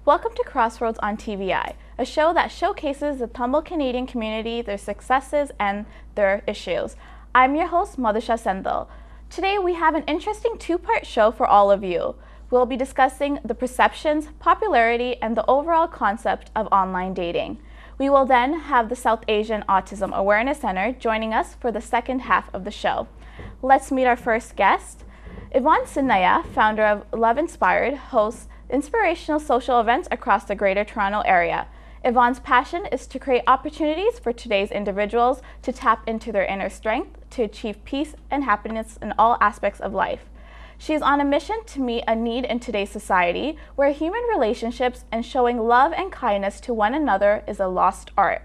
Welcome to CrossRoads on TVI, a show that showcases the Tamil Canadian community, their successes, and their issues. I'm your host, Madhusha Sendhil. Today we have an interesting two-part show for all of you. We'll be discussing the perceptions, popularity, and the overall concept of online dating. We will then have the South Asian Autism Awareness Center joining us for the second half of the show. Let's meet our first guest. Yvonne Sinaya, founder of Love Inspired, hosts inspirational social events across the Greater Toronto Area. Yvonne's passion is to create opportunities for today's individuals to tap into their inner strength to achieve peace and happiness in all aspects of life. She is on a mission to meet a need in today's society where human relationships and showing love and kindness to one another is a lost art.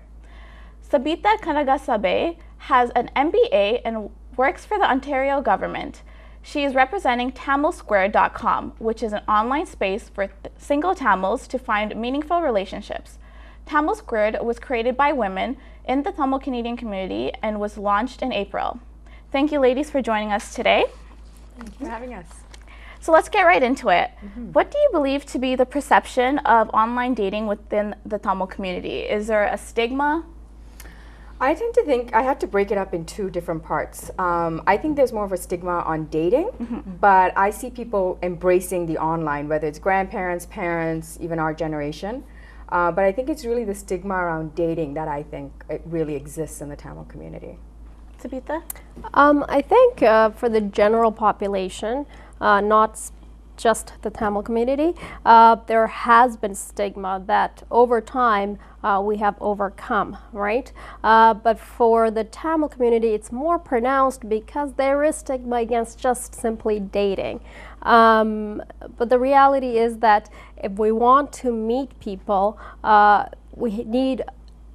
Sabita Kanagasabe has an MBA and works for the Ontario government. She is representing TamilSquared.com, which is an online space for single Tamils to find meaningful relationships. Tamil Squared was created by women in the Tamil Canadian community and was launched in April. Thank you, ladies, for joining us today. Thank you for having us. So let's get right into it. What do you believe to be the perception of online dating within the Tamil community? Is there a stigma? I tend to think I had to break it up in two different parts. I think there's more of a stigma on dating, but I see people embracing the online, whether it's grandparents, parents, even our generation. But I think it's really the stigma around dating that I think it really exists in the Tamil community. Sabita? I think for the general population, not just the Tamil community, there has been stigma that over time we have overcome, right? But for the Tamil community, it's more pronounced because there is stigma against just simply dating. But the reality is that if we want to meet people, we need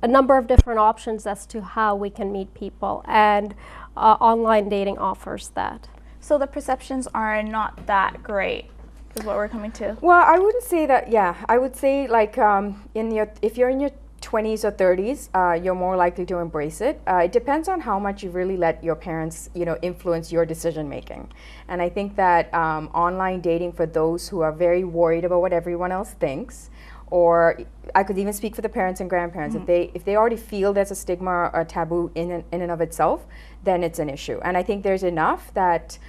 a number of different options as to how we can meet people, and online dating offers that. So the perceptions are not that great, is what we're coming to. Well, I wouldn't say that. Yeah, I would say like if you're in your 20s or 30s, you're more likely to embrace it. It depends on how much you really let your parents, influence your decision making. And I think that online dating, for those who are very worried about what everyone else thinks, or I could even speak for the parents and grandparents, if they already feel there's a stigma or a taboo in and of itself, then it's an issue. And I think there's enough that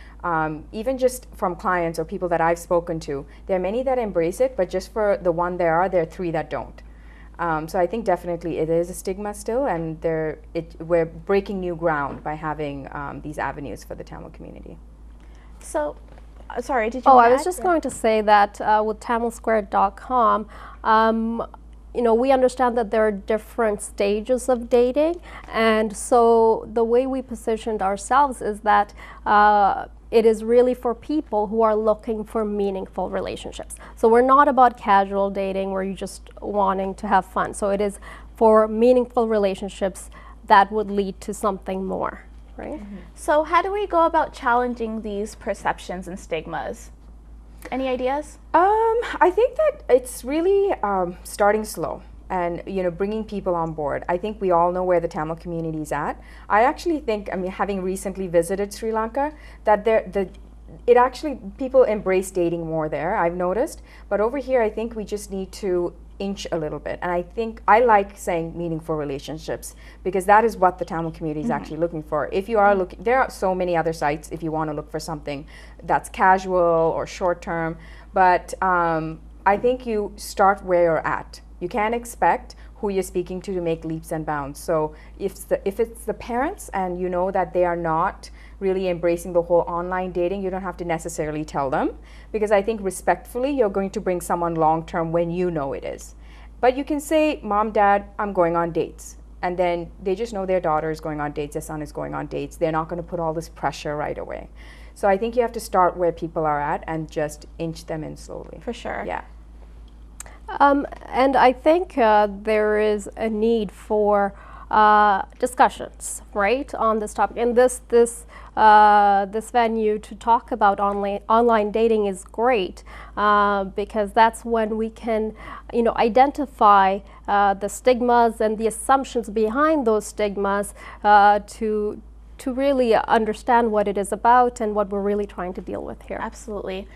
even just from clients or people that I've spoken to, there are many that embrace it, but just for the one there are three that don't. So I think definitely it is a stigma still, and we're breaking new ground by having these avenues for the Tamil community. So, sorry, did you I was just going to say that with TamilSquared.com, we understand that there are different stages of dating, and so the way we positioned ourselves is that it is really for people who are looking for meaningful relationships. So we're not about casual dating where you're just wanting to have fun. So it is for meaningful relationships that would lead to something more, right? So how do we go about challenging these perceptions and stigmas? Any ideas? I think that it's really starting slow and bringing people on board. I think we all know where the Tamil community is at. I actually think, having recently visited Sri Lanka, that people embrace dating more there, I've noticed. But over here, I think we just need to inch a little bit. And I think I like saying meaningful relationships, because that is what the Tamil community is actually looking for. If you are looking, there are so many other sites if you want to look for something that's casual or short term, but I think you start where you're at. You can't expect who you're speaking to make leaps and bounds. So if it's the parents and you know that they are not really embracing the whole online dating, you don't have to necessarily tell them, because I think respectfully you're going to bring someone long term when you know it is. But you can say, Mom, Dad, I'm going on dates. And then they just know their daughter is going on dates, their son is going on dates. They're not going to put all this pressure right away. So I think you have to start where people are at and just inch them in slowly. For sure. Yeah. And I think there is a need for discussions, right, on this topic. And this venue to talk about online dating is great, because that's when we can, identify the stigmas and the assumptions behind those stigmas to to really understand what it is about and what we're really trying to deal with here. Absolutely.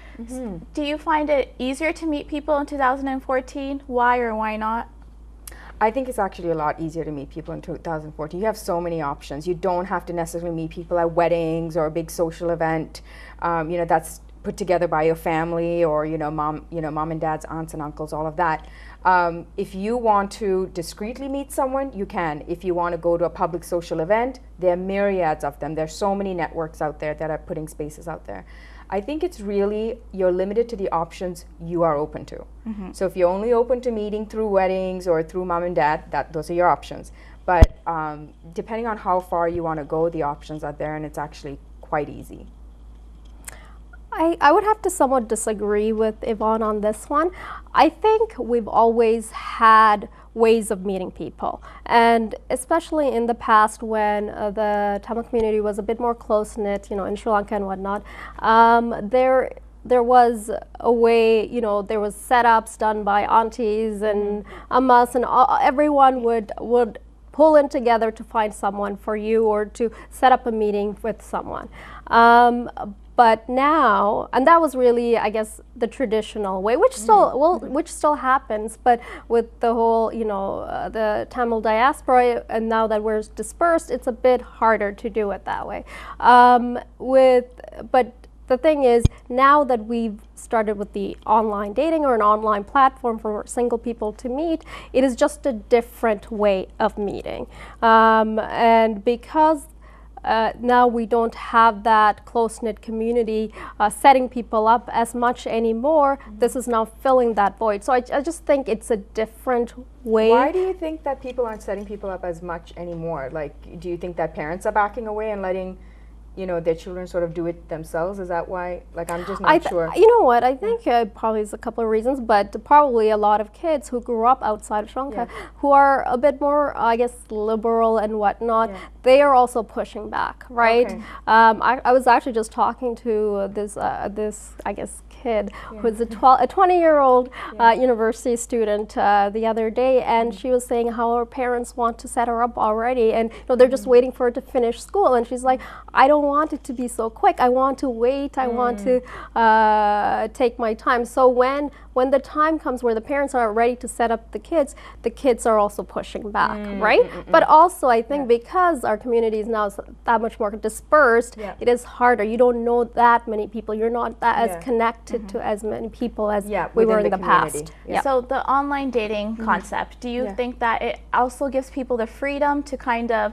Do you find it easier to meet people in 2014? Why or why not? I think it's actually a lot easier to meet people in 2014. You have so many options. You don't have to necessarily meet people at weddings or a big social event, that's put together by your family or mom and dad's aunts and uncles, all of that. If you want to discreetly meet someone, you can. If you want to go to a public social event, there are myriads of them. There's so many networks out there that are putting spaces out there. I think it's really, you're limited to the options you are open to. So if you're only open to meeting through weddings or through mom and dad, those are your options. But depending on how far you want to go, the options are there, and it's actually quite easy. I would have to somewhat disagree with Yvonne on this one. I think we've always had ways of meeting people, and especially in the past when the Tamil community was a bit more close-knit, in Sri Lanka and whatnot, there was a way, there was setups done by aunties and ammas, and everyone would pull in together to find someone for you or to set up a meeting with someone. But now, and that was really, I guess, the traditional way, which still happens, but with the whole, the Tamil diaspora, and now that we're dispersed, it's a bit harder to do it that way. But the thing is, now that we've started with the online dating or an online platform for single people to meet, it is just a different way of meeting. And because now we don't have that close-knit community setting people up as much anymore, this is now filling that void. So I just think it's a different way. Why do you think that people aren't setting people up as much anymore? Like, do you think that parents are backing away and letting their children sort of do it themselves? Is that why? Like, I'm just not sure. You know what? I think probably is a couple of reasons, but probably a lot of kids who grew up outside of Sri Lanka, who are a bit more, I guess, liberal and whatnot, they are also pushing back, right? Okay. I was actually just talking to this, I guess, kid who's a 20-year-old university student the other day, and she was saying how her parents want to set her up already, and they're just waiting for her to finish school, and she's like, I don't want it to be so quick. I want to wait. I want to take my time. So when the time comes where the parents are ready to set up the kids are also pushing back, right? But also, I think because our community is now that much more dispersed, it is harder. You don't know that many people. You're not that as connected to as many people as we were in the past. So the online dating concept, do you think that it also gives people the freedom to kind of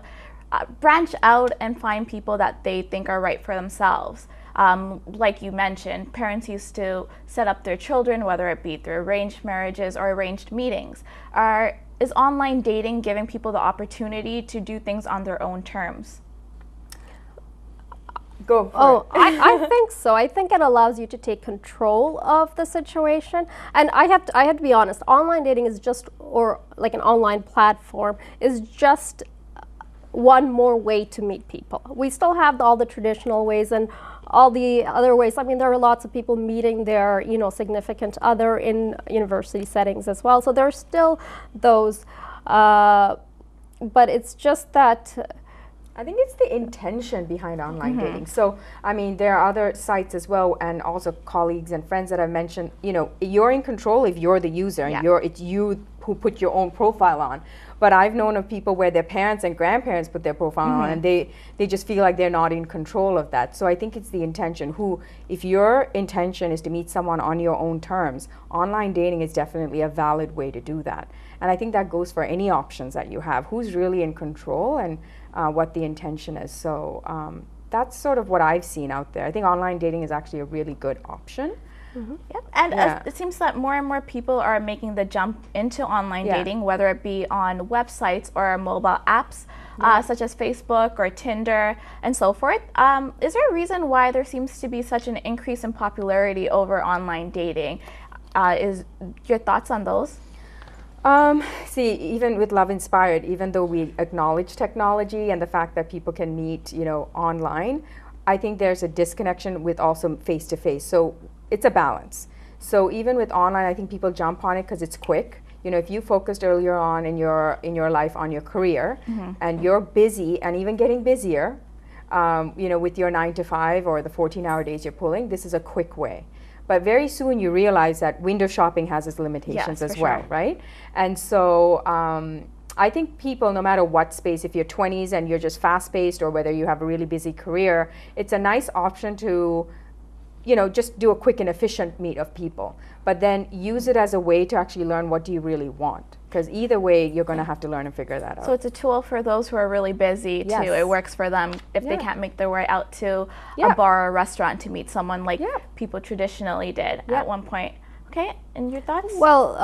branch out and find people that they think are right for themselves? Like you mentioned, parents used to set up their children, whether it be through arranged marriages or arranged meetings. Is online dating giving people the opportunity to do things on their own terms? Go for it. I think so. I think it allows you to take control of the situation. And I have to be honest, online dating is just, or like an online platform, is just one more way to meet people. We still have all the traditional ways and all the other ways. I mean, there are lots of people meeting their, significant other in university settings as well. So there's still those, but it's just that. I think it's the intention behind online dating. So, I mean, there are other sites as well, and also colleagues and friends that I've mentioned, you're in control if you're the user, and it's you who put your own profile on. But I've known of people where their parents and grandparents put their profile on, and they just feel like they're not in control of that. So I think it's the intention. If your intention is to meet someone on your own terms, online dating is definitely a valid way to do that. And I think that goes for any options that you have. Who's really in control and what the intention is. So that's sort of what I've seen out there. I think online dating is actually a really good option. Yep. And it seems that more and more people are making the jump into online dating, whether it be on websites or mobile apps, such as Facebook or Tinder and so forth. Is there a reason why there seems to be such an increase in popularity over online dating? Is your thoughts on those? See, even with Love Inspired, even though we acknowledge technology and the fact that people can meet, online, I think there's a disconnection with also face-to-face. So it's a balance. So even with online, I think people jump on it because it's quick. If you focused earlier on in your life on your career, and you're busy and even getting busier, with your 9 to 5 or the 14-hour days you're pulling, this is a quick way. But very soon you realize that window shopping has its limitations as well, sure. right? And so I think people, no matter what space, if you're 20s and you're just fast-paced or whether you have a really busy career, it's a nice option to just do a quick and efficient meet of people. But then use it as a way to actually learn what do you really want. Because either way, you're going to have to learn and figure that out. So it's a tool for those who are really busy too. It works for them if they can't make their way out to a bar or a restaurant to meet someone like people traditionally did at one point. Okay, and your thoughts? Well,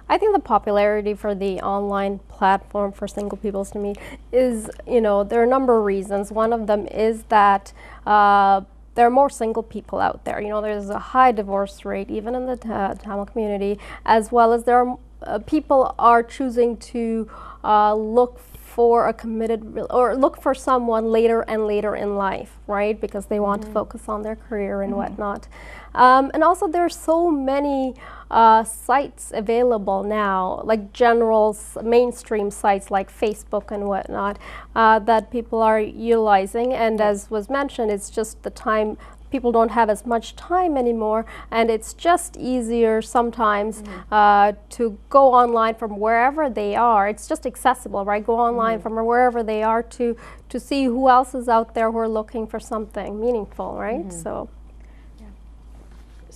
I think the popularity for the online platform for single people to meet is, there are a number of reasons. One of them is that there are more single people out there. There's a high divorce rate even in the Tamil community, as well as there are people are choosing to look for a committed or look for someone later and later in life, right? Because they want to focus on their career and whatnot. And also there's so many sites available now, like general mainstream sites like Facebook and whatnot, that people are utilizing. And as was mentioned, it's just the time. People don't have as much time anymore, and it's just easier sometimes to go online from wherever they are. It's just accessible, right? Go online from wherever they are to see who else is out there who are looking for something meaningful, right? So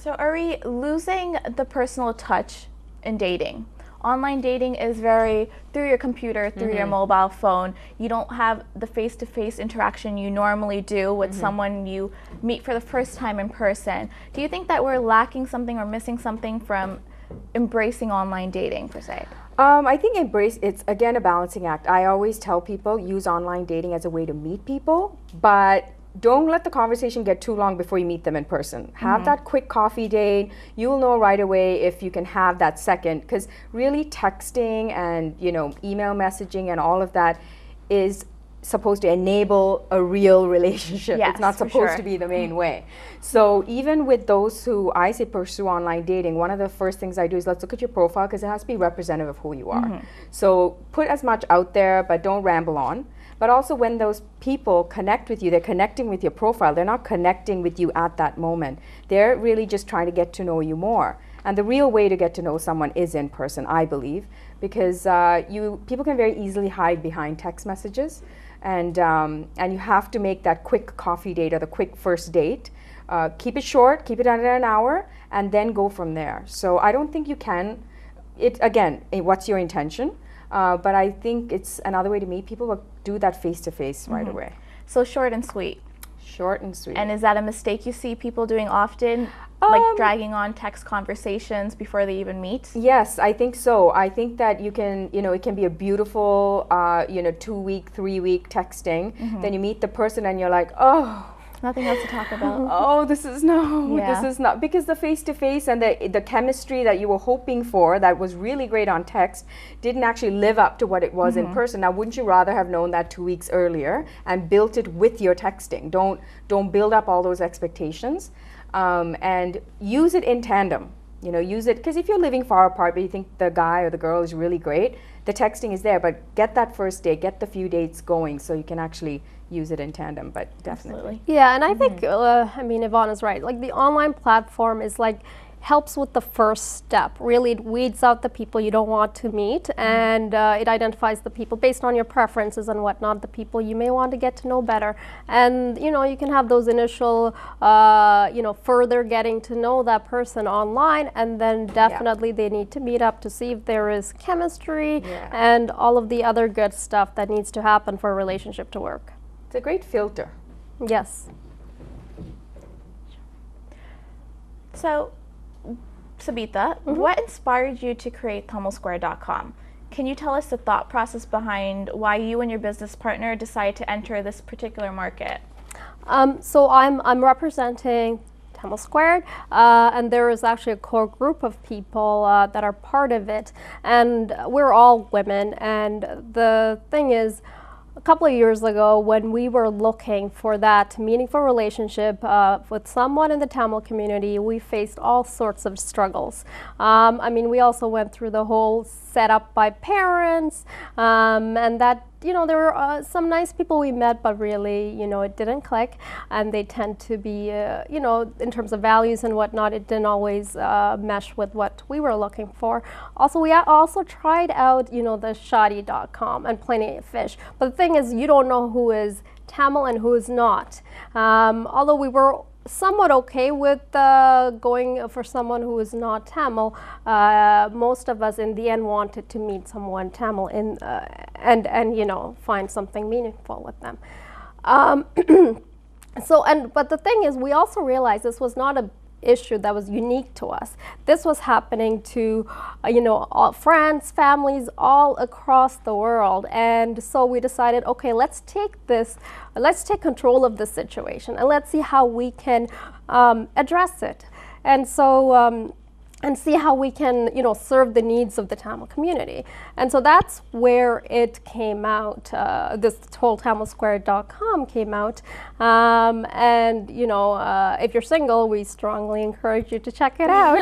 are we losing the personal touch in dating? Online dating is very through your computer, through your mobile phone. You don't have the face-to-face interaction you normally do with someone you meet for the first time in person. Do you think that we're lacking something or missing something from embracing online dating per se? I think it's again a balancing act. I always tell people use online dating as a way to meet people, but don't let the conversation get too long before you meet them in person. Have that quick coffee date. You'll know right away if you can have that second, because really texting and email messaging and all of that is supposed to enable a real relationship. Yes, it's not supposed to be the main way. So even with those who I say pursue online dating, one of the first things I do is let's look at your profile, because it has to be representative of who you are. So put as much out there, but don't ramble on. But also when those people connect with you, they're connecting with your profile. They're not connecting with you at that moment. They're really just trying to get to know you more. And the real way to get to know someone is in person, I believe, because people can very easily hide behind text messages. And you have to make that quick coffee date or the quick first date. Keep it short, keep it under an hour, and then go from there. So I don't think you can. Again, what's your intention? But I think it's another way to meet people, but do that face-to-face right away. So short and sweet. Short and sweet. And is that a mistake you see people doing often, like dragging on text conversations before they even meet? Yes, I think so. I think that you can, it can be a beautiful, 2-week, 3-week texting. Then you meet the person and you're like, oh, Nothing else to talk about. Oh, this is not, because the face-to-face and the chemistry that you were hoping for that was really great on text didn't actually live up to what it was in person. Now, wouldn't you rather have known that 2 weeks earlier and built it with your texting? Don't build up all those expectations, and use it in tandem. Use it, because if you're living far apart but you think the guy or the girl is really great, the texting is there, but get that first date, get the few dates going so you can actually use it in tandem, but definitely. Yeah, and I think, Yvonne is right. Like, the online platform is helps with the first step. Really, it weeds out the people you don't want to meet, and it identifies the people based on your preferences and whatnot, the people you may want to get to know better. And, you can have those initial, further getting to know that person online, and then definitely they need to meet up to see if there is chemistry and all of the other good stuff that needs to happen for a relationship to work. It's a great filter. Yes. So, Sabita, what inspired you to create TamilSquare.com? Can you tell us the thought process behind why you and your business partner decided to enter this particular market? So I'm representing Tamil Squared, and there is actually a core group of people that are part of it, and we're all women. And the thing is, a couple of years ago, when we were looking for that meaningful relationship with someone in the Tamil community, we faced all sorts of struggles. We also went through the whole setup by parents, and that there were some nice people we met, but really, it didn't click, and they tend to be, in terms of values and whatnot, it didn't always mesh with what we were looking for. Also, we also tried out, the shoddy.com and Plenty of Fish, but the thing is, you don't know who is Tamil and who is not. Although we were somewhat okay with going for someone who is not Tamil, most of us in the end wanted to meet someone Tamil and find something meaningful with them. But the thing is, we also realized this was not a issue that was unique to us. This was happening to all friends, families all across the world, and so we decided, okay, let's take control of this situation and let's see how we can address it, and so and see how we can serve the needs of the Tamil community. And so that's where it came out. This whole TamilSquared.com came out, and if you're single, we strongly encourage you to check it out.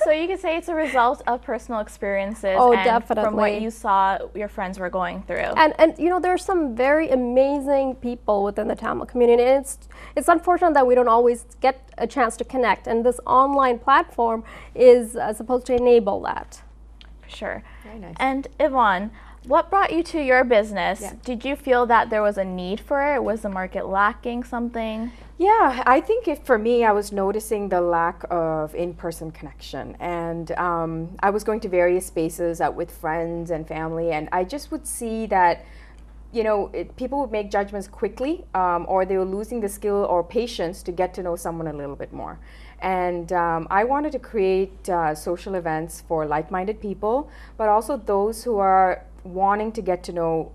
So you could say it's a result of personal experiences and definitely. From what you saw your friends were going through. And there are some very amazing people within the Tamil community. And it's unfortunate that we don't always get a chance to connect, and this online platform is supposed to enable that. For sure. Very nice. And Yvonne, what brought you to your business? Yeah. Did you feel that there was a need for it? Was the market lacking something? Yeah, I think for me, I was noticing the lack of in-person connection, and I was going to various spaces out with friends and family, and I just would see that people would make judgments quickly, or they were losing the skill or patience to get to know someone a little bit more. And I wanted to create social events for like-minded people, but also those who are wanting to get to know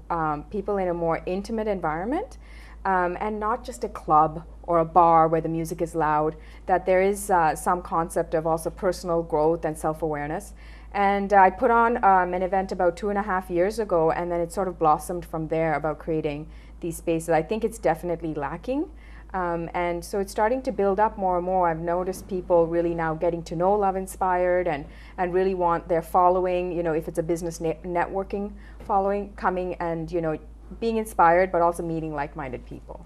people in a more intimate environment, and not just a club or a bar where the music is loud, that there is some concept of also personal growth and self-awareness. And I put on an event about 2.5 years ago, and then it sort of blossomed from there about creating these spaces. I think it's definitely lacking. And so it's starting to build up more and more. I've noticed people really now getting to know Love Inspired and really want their following, if it's a business networking following, coming and, being inspired, but also meeting like-minded people.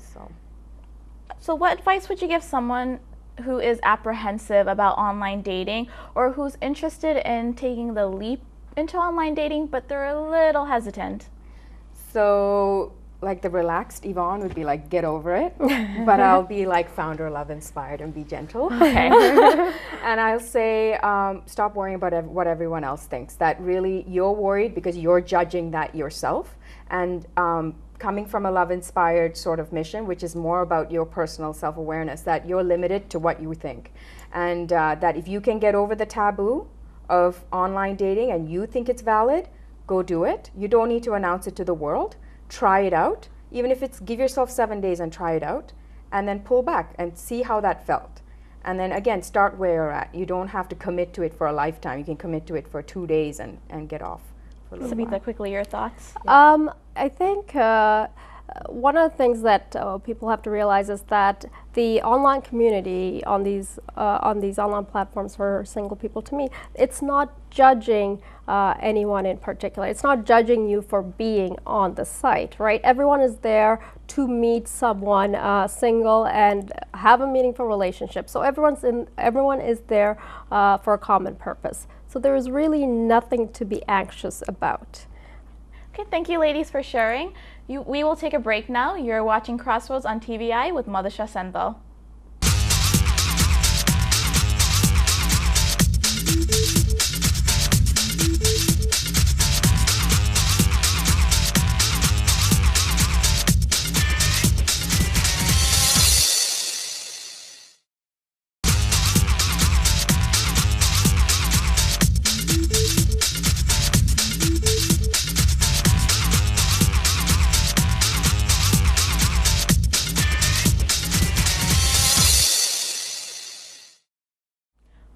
So what advice would you give someone who is apprehensive about online dating, or who's interested in taking the leap into online dating, but they're a little hesitant? So, like the relaxed Yvonne would be like, get over it, but I'll be like founder Love Inspired and be gentle. Okay. And I'll say, stop worrying about what everyone else thinks. That really you're worried because you're judging that yourself. And coming from a Love Inspired sort of mission, which is more about your personal self-awareness, that you're limited to what you think. And that if you can get over the taboo of online dating and you think it's valid, go do it. You don't need to announce it to the world. Try it out. Even if it's, give yourself 7 days and try it out, and then pull back and see how that felt. And then again, start where you're at. You don't have to commit to it for a lifetime. You can commit to it for 2 days and get off. Sabitha, quickly, your thoughts? Yeah. I think one of the things that people have to realize is that the online community on these online platforms for single people, to me, it's not judging anyone in particular. It's not judging you for being on the site, right? Everyone is there to meet someone single and have a meaningful relationship. So everyone is there for a common purpose. So there is really nothing to be anxious about. Okay, thank you ladies for sharing. We will take a break now. You're watching CrossRoads on TVI with Madhusha Sendal.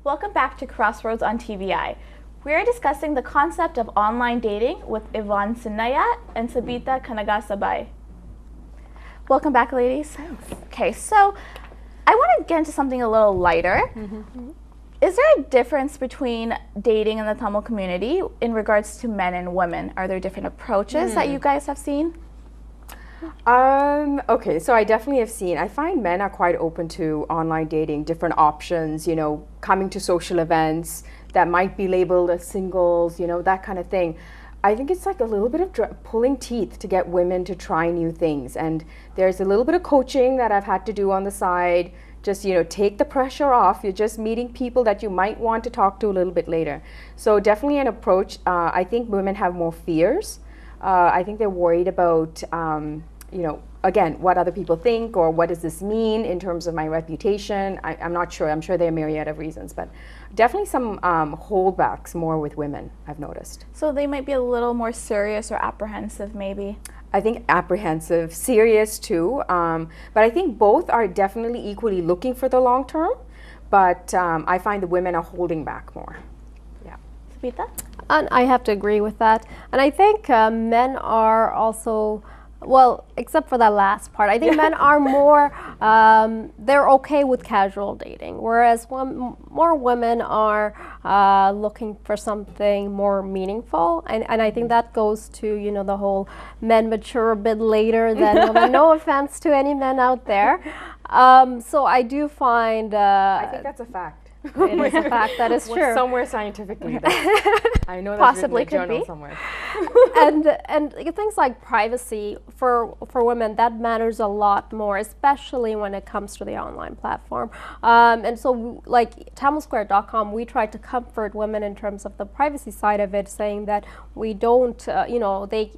Welcome back to CrossRoads on TVI. We are discussing the concept of online dating with Yvonne Sinayat and Sabitha Kanagasabay. Welcome back, ladies. Thanks. Okay, so I want to get into something a little lighter. Is there a difference between dating in the Tamil community in regards to men and women? Are there different approaches that you guys have seen? Okay, so I definitely have seen, I find men are quite open to online dating, different options, you know, coming to social events that might be labeled as singles, you know, that kind of thing. I think it's like a little bit of pulling teeth to get women to try new things. And there's a little bit of coaching that I've had to do on the side. Just, you know, take the pressure off. You're just meeting people that you might want to talk to a little bit later. So definitely an approach. I think women have more fears. I think they're worried about, you know, again, what other people think, or what does this mean in terms of my reputation. I'm not sure. I'm sure there are a myriad of reasons, but definitely some holdbacks more with women, I've noticed. So they might be a little more serious or apprehensive, maybe. I think apprehensive, serious too, but I think both are definitely equally looking for the long term, but I find the women are holding back more. Yeah. Sabita? And I have to agree with that. And I think men are also, well, except for that last part, I think men are more, they're okay with casual dating, whereas more women are looking for something more meaningful. And I think that goes to, you know, the whole men mature a bit later than women. No offense to any men out there. So I do find... I think that's a fact. It is a fact, that is true. Somewhere scientifically. I know that's Possibly written in a could be. journal somewhere. and things like privacy for women, that matters a lot more, especially when it comes to the online platform. And so, like TamilSquare.com, we try to comfort women in terms of the privacy side of it, saying that we don't, you know, the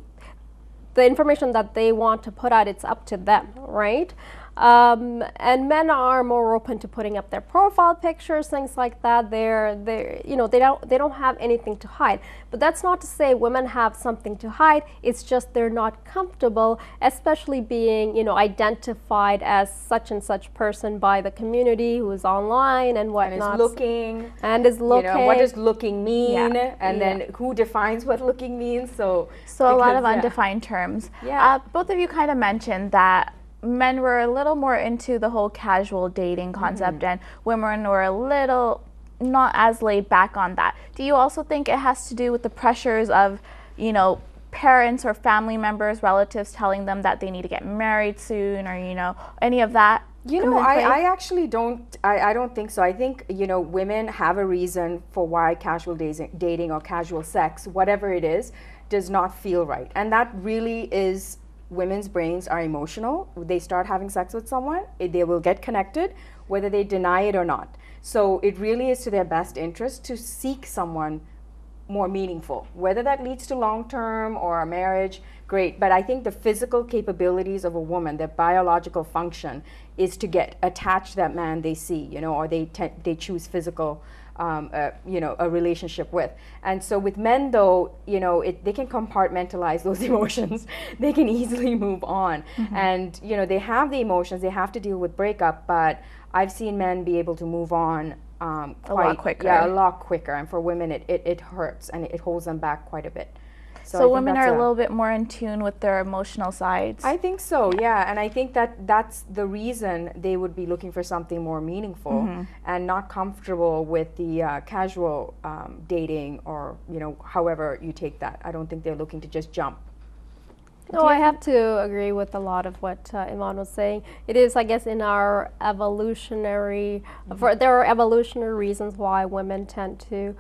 information that they want to put out, it's up to them, right? And men are more open to putting up their profile pictures, things like that. They're you know, they don't have anything to hide. But that's not to say women have something to hide. It's just they're not comfortable, especially being, you know, identified as such and such person by the community who is online and whatnot. And is looking. And is looking. You know, what does looking mean? Yeah. And then who defines what looking means? So a lot of undefined terms. Yeah. Both of you kind of mentioned that men were a little more into the whole casual dating concept, and women were a little not as laid back on that. Do you also think it has to do with the pressures of, you know, parents or family members, relatives telling them that they need to get married soon, or, you know, any of that? You know, I actually don't, I don't think so. I think, you know, women have a reason for why casual dating or casual sex, whatever it is, does not feel right. And that really is, women's brains are emotional. They start having sex with someone, they will get connected, whether they deny it or not. So it really is to their best interest to seek someone more meaningful. Whether that leads to long-term or a marriage, great. But I think the physical capabilities of a woman, their biological function, is to get attached to that man they see, you know, or they choose physical, you know, a relationship with. And so with men, though, you know, they can compartmentalize those emotions. They can easily move on. And, you know, they have the emotions, they have to deal with breakup, but I've seen men be able to move on a lot quicker. Yeah, a lot quicker. And for women, it hurts and it holds them back quite a bit. So women are a little bit more in tune with their emotional sides. I think so, yeah. And I think that that's the reason they would be looking for something more meaningful and not comfortable with the casual dating, or, you know, however you take that. I don't think they're looking to just jump. No, I have to agree with a lot of what Iman was saying. It is, I guess, in our evolutionary, there are evolutionary reasons why women tend to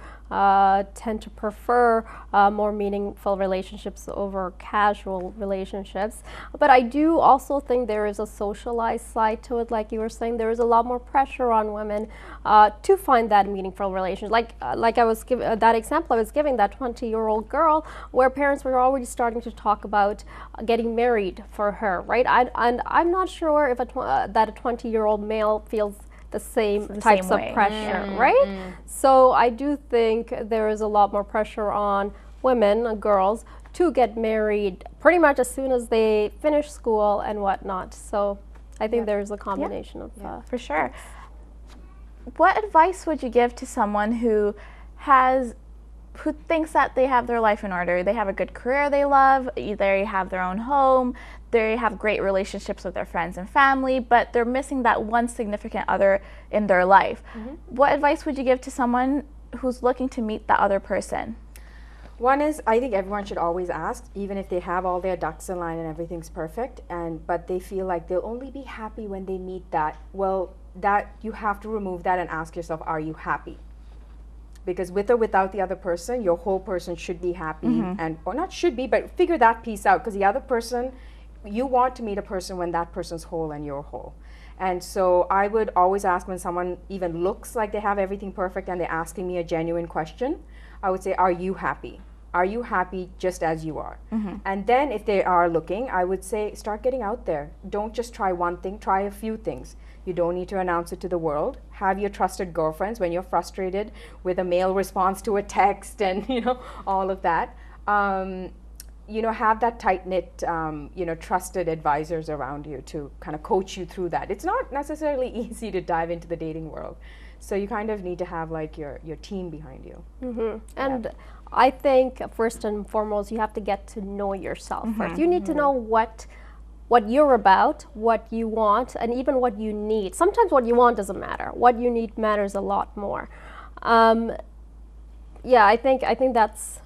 prefer more meaningful relationships over casual relationships. But I do also think there is a socialized side to it. Like you were saying, there is a lot more pressure on women to find that meaningful relationship. Like I was giving that example I was giving, that 20-year-old girl, where parents were already starting to talk about getting married for her, right? And I'm not sure if that a 20-year-old male feels the same types of pressure, right? So I do think there is a lot more pressure on women, girls, to get married pretty much as soon as they finish school and whatnot. So I think there's a combination of for sure. What advice would you give to someone who has who thinks that they have their life in order. They have a good career they love, they have their own home, they have great relationships with their friends and family, but they're missing that one significant other in their life. What advice would you give to someone who's looking to meet that other person? One is, I think everyone should always ask, even if they have all their ducks in line and everything's perfect, but they feel like they'll only be happy when they meet that. Well, that you have to remove that and ask yourself, are you happy? Because with or without the other person, your whole person should be happy, or not should be, but figure that piece out, because the other person, you want to meet a person when that person's whole and you're whole. And so I would always ask, when someone even looks like they have everything perfect and they're asking me a genuine question, I would say, are you happy? Are you happy just as you are? And then if they are looking, I would say, start getting out there. Don't just try one thing, try a few things. You don't need to announce it to the world. Have your trusted girlfriends when you're frustrated with a male response to a text and, all of that. Have that tight-knit, trusted advisors around you to kind of coach you through that. It's not necessarily easy to dive into the dating world. So you kind of need to have like your team behind you. And I think first and foremost, you have to get to know yourself first. You need to know what you're about, what you want, and even what you need. Sometimes what you want doesn't matter. What you need matters a lot more. I think that's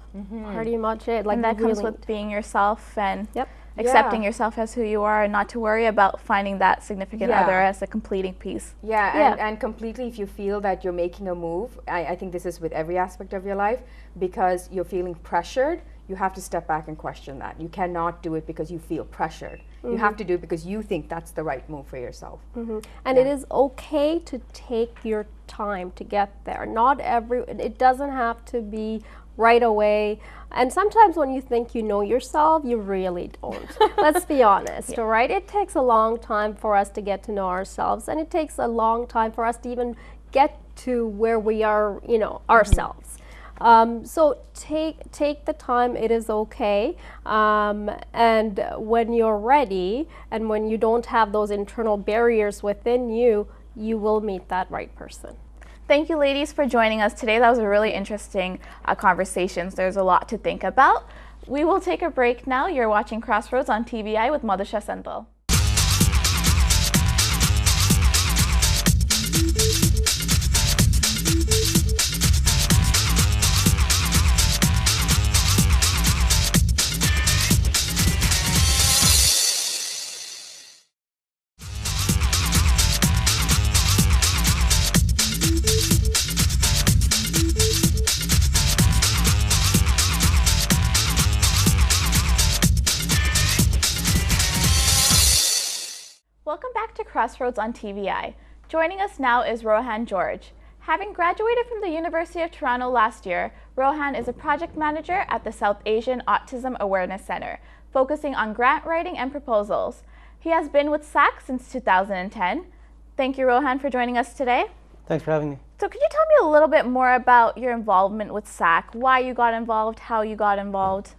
pretty much it. Like, and that comes with being yourself and accepting yourself as who you are, and not to worry about finding that significant other as a completing piece. And completely, if you feel that you're making a move, I think this is with every aspect of your life, because you're feeling pressured, you have to step back and question that. You cannot do it because you feel pressured. You have to do it because you think that's the right move for yourself. And it is okay to take your time to get there. It doesn't have to be right away. And sometimes when you think you know yourself, you really don't. Let's be honest, right? It takes a long time for us to get to know ourselves, and it takes a long time for us to even get to where we are, ourselves. So take the time. It is okay. And when you're ready, and when you don't have those internal barriers within you, you will meet that right person. Thank you, ladies, for joining us today. That was a really interesting conversation. There's a lot to think about. We will take a break now. You're watching CrossRoads on TVI with Madhusha Sendal. Welcome back to CrossRoads on TVI. Joining us now is Rohan George. Having graduated from the University of Toronto last year, Rohan is a project manager at the South Asian Autism Awareness Center, focusing on grant writing and proposals. He has been with SAAAC since 2010. Thank you, Rohan, for joining us today. Thanks for having me. So could you tell me a little bit more about your involvement with SAAAC, why you got involved, how you got involved?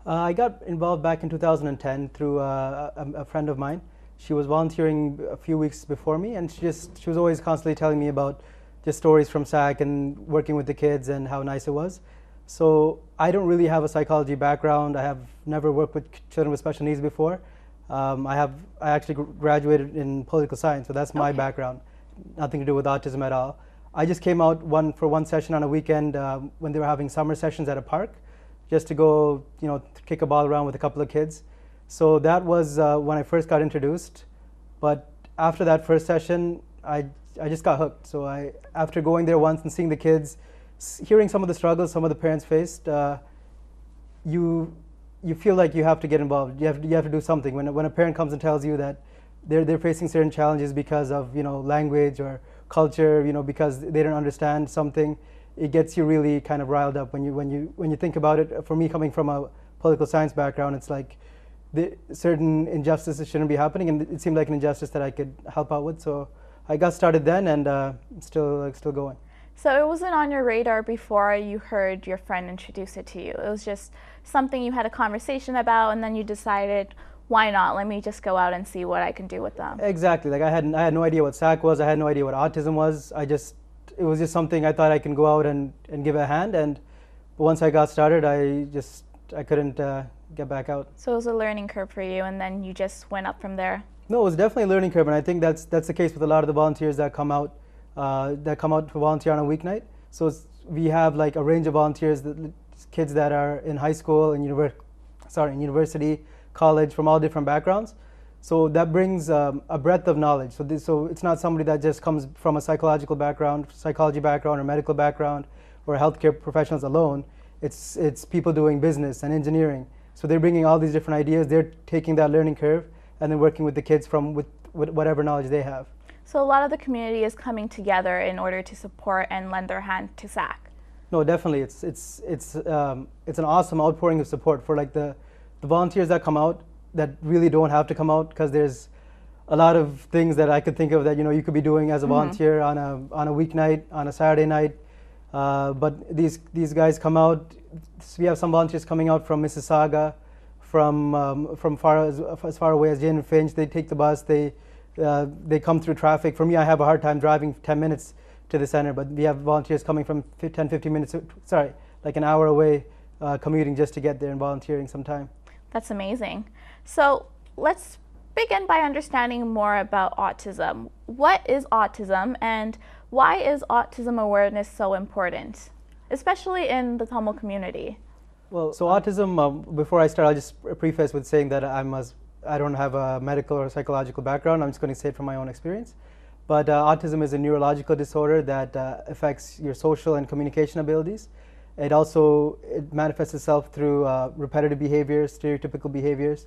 I got involved back in 2010 through a friend of mine. She was volunteering a few weeks before me, and she was always constantly telling me about just stories from SAAAC and working with the kids and how nice it was. So I don't really have a psychology background. I have never worked with children with special needs before. I actually graduated in political science, so that's my background. Nothing to do with autism at all. I just came out for one session on a weekend when they were having summer sessions at a park, just to go, kick a ball around with a couple of kids. So that was when I first got introduced. But after that first session, I just got hooked. So after going there once and seeing the kids, hearing some of the struggles some of the parents faced, you feel like you have to get involved. You have to do something. When a parent comes and tells you that they're facing certain challenges because of language or culture, because they don't understand something, it gets you really kind of riled up when you think about it. For me, coming from a political science background, it's like certain injustices shouldn't be happening, and it seemed like an injustice that I could help out with. So I got started then, and still going. So it wasn't on your radar before you heard your friend introduce it to you. It was just something you had a conversation about, and then you decided, why not? Let me just go out and see what I can do with them. Exactly. Like I had no idea what SAAAC was. I had no idea what autism was. It was just something I thought I can go out and give a hand. And But once I got started, I couldn't get back out. So it was a learning curve for you, and then you just went up from there. No, it was definitely a learning curve, and I think that's the case with a lot of the volunteers that come out to volunteer on a weeknight. So we have like a range of volunteers, kids that are in high school and university, college, from all different backgrounds. So that brings a breadth of knowledge. So it's not somebody that just comes from a psychology background, or medical background, or healthcare professionals alone. It's people doing business and engineering. So they're bringing all these different ideas. They're taking that learning curve and then working with the kids with whatever knowledge they have. So a lot of the community is coming together in order to support and lend their hand to SAAAC. No, definitely. It's an awesome outpouring of support for like the volunteers that come out that really don't have to come out, because there's a lot of things that I could think of that you could be doing as a volunteer on a weeknight, on a Saturday night. But these guys come out. We have some volunteers coming out from Mississauga, from as far away as Jane and Finch. They take the bus. They come through traffic. For me, I have a hard time driving 10 minutes to the center, but we have volunteers coming from 10-15 minutes. Sorry, like an hour away, commuting just to get there and volunteering some time. That's amazing. So let's begin by understanding more about autism. What is autism, and why is autism awareness so important, especially in the Tamil community? Well, so autism, before I start, I'll just preface with saying that I don't have a medical or psychological background. I'm just going to say it from my own experience. But autism is a neurological disorder that affects your social and communication abilities. It manifests itself through repetitive behaviors, stereotypical behaviors,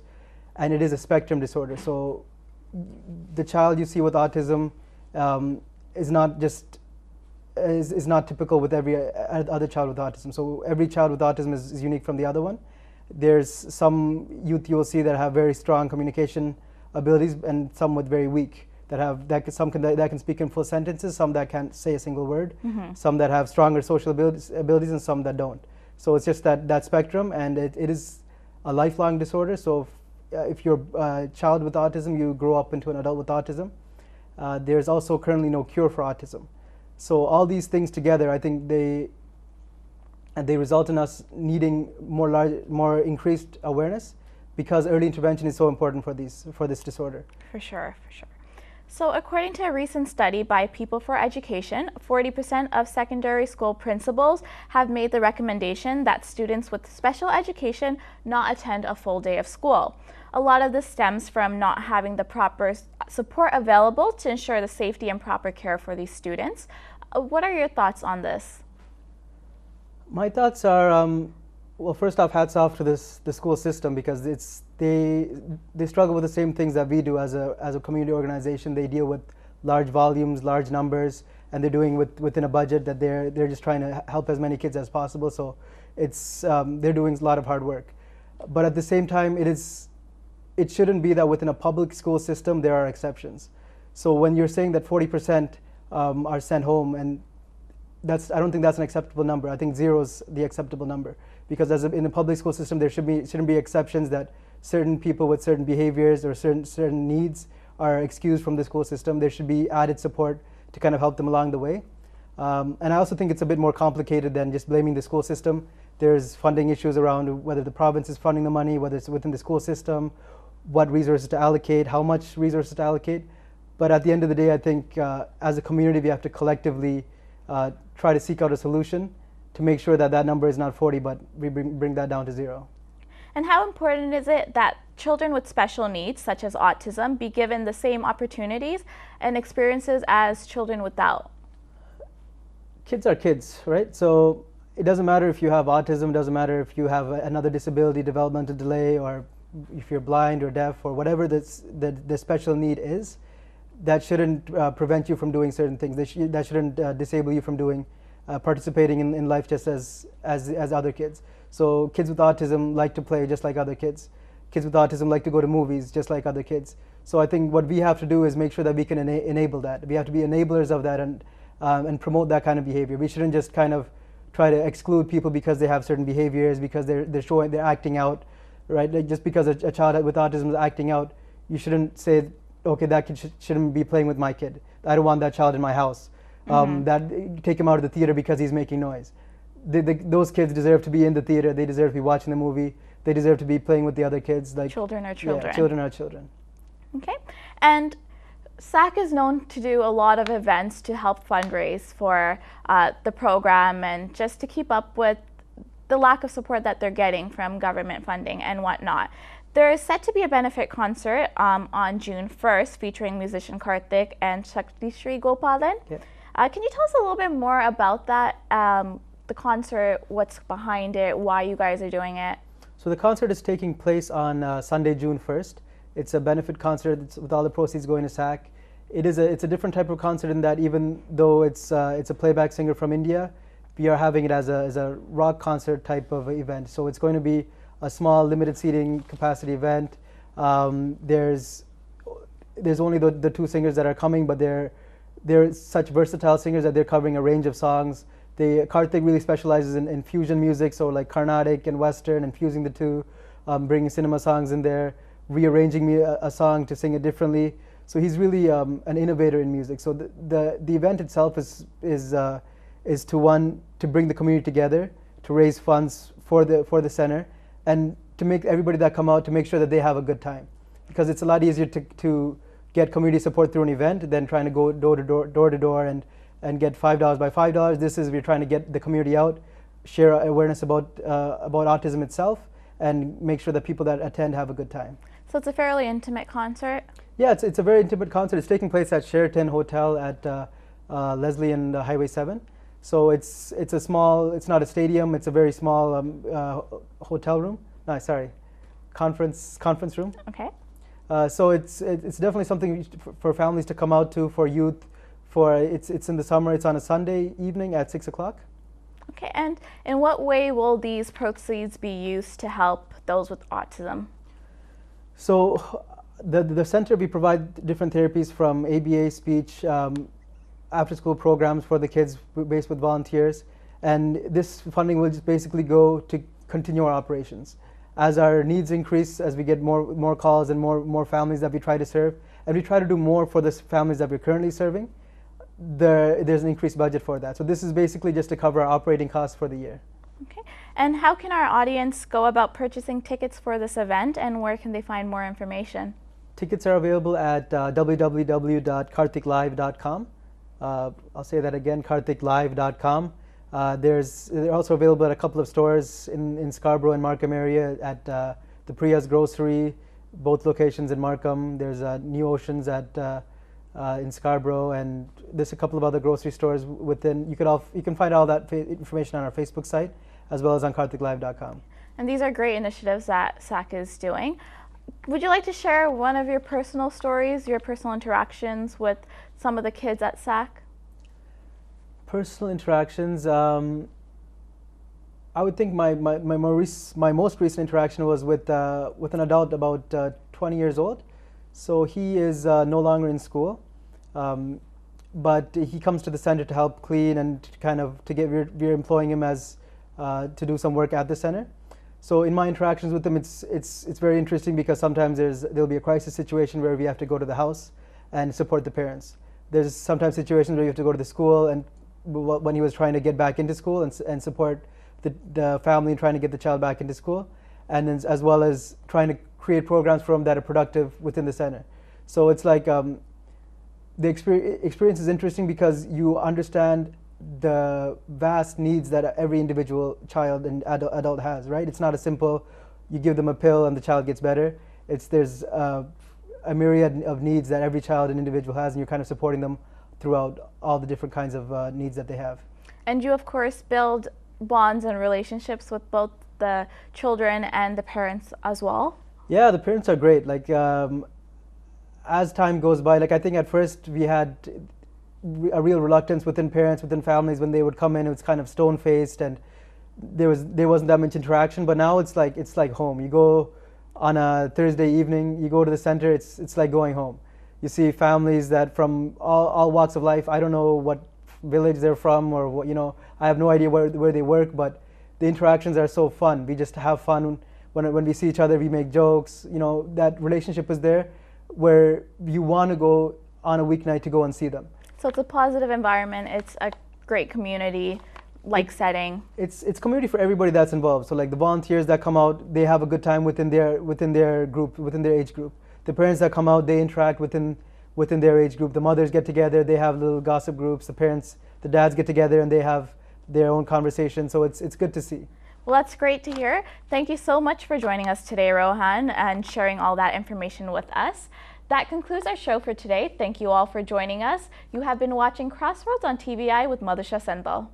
and it is a spectrum disorder. So the child you see with autism is not typical with every other child with autism. So every child with autism is unique from the other one. There's some youth you will see that have very strong communication abilities, and some with very weak, that can speak in full sentences, some that can't say a single word, some that have stronger social abilities, and some that don't. So it's just that spectrum, and it is a lifelong disorder. So if you're a child with autism, you grow up into an adult with autism. There's also currently no cure for autism. So all these things together, I think they result in us needing more increased awareness, because early intervention is so important for this disorder. For sure. So according to a recent study by People for Education, 40% of secondary school principals have made the recommendation that students with special education not attend a full day of school. A lot of this stems from not having the proper support available to ensure the safety and proper care for these students. What are your thoughts on this? My thoughts are, well, first off, hats off to the school system, because they struggle with the same things that we do as a community organization. They deal with large volumes, large numbers, and they're doing within a budget that they're just trying to help as many kids as possible. So they're doing a lot of hard work. But at the same time, it shouldn't be that within a public school system there are exceptions. So when you're saying that 40% are sent home, and I don't think that's an acceptable number. I think 0 is the acceptable number, because in the public school system there shouldn't be exceptions that certain people with certain behaviors or certain needs are excused from the school system. There should be added support to kind of help them along the way. And I also think it's a bit more complicated than just blaming the school system. There's funding issues around whether the province is funding the money, whether it's within the school system, what resources to allocate, how much resources to allocate. But at the end of the day, I think as a community we have to collectively try to seek out a solution to make sure that number is not 40, but we bring that down to 0. And how important is it that children with special needs, such as autism, be given the same opportunities and experiences as children without? Kids are kids, right? So it doesn't matter if you have autism, it doesn't matter if you have another disability, developmental delay, or if you're blind or deaf, or whatever the special need is. That shouldn't prevent you from doing certain things. That shouldn't disable you from participating in life just as other kids. So kids with autism like to play just like other kids. Kids with autism like to go to movies just like other kids. So I think what we have to do is make sure that we can enable that. We have to be enablers of that and promote that kind of behavior. We shouldn't just kind of try to exclude people because they have certain behaviors, because they're acting out, right? Like just because a child with autism is acting out, you shouldn't say, okay, that kid shouldn't be playing with my kid. I don't want that child in my house. Take him out of the theater because he's making noise. those kids deserve to be in the theater. They deserve to be watching the movie. They deserve to be playing with the other kids. Like Children are children. Yeah, children are children. Okay. And SAAAC is known to do a lot of events to help fundraise for the program and just to keep up with the lack of support that they're getting from government funding and whatnot. There is set to be a benefit concert on June 1st featuring musician Karthik and Shakti Sri Gopalan. Yep. Can you tell us a little bit more about that, the concert, what's behind it, why you guys are doing it? So the concert is taking place on Sunday, June 1st. It's a benefit concert with all the proceeds going to SAAAC. It's a different type of concert in that even though it's a playback singer from India, we are having it as a rock concert type of event. So it's going to be a small limited seating capacity event. There's only the two singers that are coming, but they're such versatile singers that they're covering a range of songs. Karthik really specializes in fusion music, so like Carnatic and Western, and fusing the two, bringing cinema songs in there, rearranging me a song to sing it differently. So he's really an innovator in music. So the event itself is to bring the community together, to raise funds for the center, and to make everybody that come out to make sure that they have a good time, because it's a lot easier to get community support through an event than trying to go door to door and get $5 by $5. We're trying to get the community out, share awareness about autism itself, and make sure that people that attend have a good time. So it's a fairly intimate concert? Yeah, it's a very intimate concert. It's taking place at Sheraton Hotel at Leslie and Highway 7. So it's a small, it's not a stadium, it's a very small hotel room. No, sorry, conference room. Okay. So it's definitely something for families to come out to, for youth. It's in the summer. It's on a Sunday evening at 6 o'clock. Okay, and in what way will these proceeds be used to help those with autism? So the center, we provide different therapies from ABA, speech, after-school programs for the kids based with volunteers, and this funding will just basically go to continue our operations. As our needs increase, as we get more calls and more families that we try to serve, and we try to do more for the families that we're currently serving, there's an increased budget for that. So this is basically just to cover our operating costs for the year. Okay. And how can our audience go about purchasing tickets for this event, and where can they find more information? Tickets are available at www.karthiklive.com. I'll say that again, karthiklive.com. They're also available at a couple of stores in Scarborough and Markham area at the Priya's Grocery, both locations in Markham. There's New Oceans in Scarborough, and there's a couple of other grocery stores within. You can find all that information on our Facebook site as well as on karthiklive.com. And these are great initiatives that SAAAC is doing. Would you like to share one of your personal stories, your personal interactions with some of the kids at SAAAC? Personal interactions. I would think my most recent interaction was with an adult about 20 years old. So he is no longer in school, but he comes to the center to help clean and we're employing him as to do some work at the center. So in my interactions with him, it's very interesting, because sometimes there'll be a crisis situation where we have to go to the house and support the parents. There's sometimes situations where you have to go to the school, and when he was trying to get back into school and support the family and trying to get the child back into school, and then as well as trying to create programs for them that are productive within the center. So it's like the experience is interesting because you understand the vast needs that every individual child and adult has, right? It's not a simple, you give them a pill and the child gets better. There's a myriad of needs that every child and individual has, and you're kind of supporting them throughout all the different kinds of needs that they have. And you, of course, build bonds and relationships with both the children and the parents as well? Yeah, the parents are great. Like, as time goes by, like I think at first we had a real reluctance within parents, within families, when they would come in. It was kind of stone-faced, and there wasn't that much interaction. But now it's like home. You go on a Thursday evening, you go to the center. It's like going home. You see families that from all walks of life. I don't know what village they're from, or what, I have no idea where they work. But the interactions are so fun. We just have fun when we see each other. We make jokes. That relationship is there, where you want to go on a weeknight to go and see them. So it's a positive environment. It's a great community like setting? It's community for everybody that's involved. So like the volunteers that come out, they have a good time within their group, within their age group. The parents that come out, they interact within their age group. The mothers get together, they have little gossip groups. The parents, the dads get together and they have their own conversation. So it's good to see. Well, that's great to hear. Thank you so much for joining us today, Rohan, and sharing all that information with us. That concludes our show for today. Thank you all for joining us. You have been watching Crossroads on TVI with Madhusha Sendal.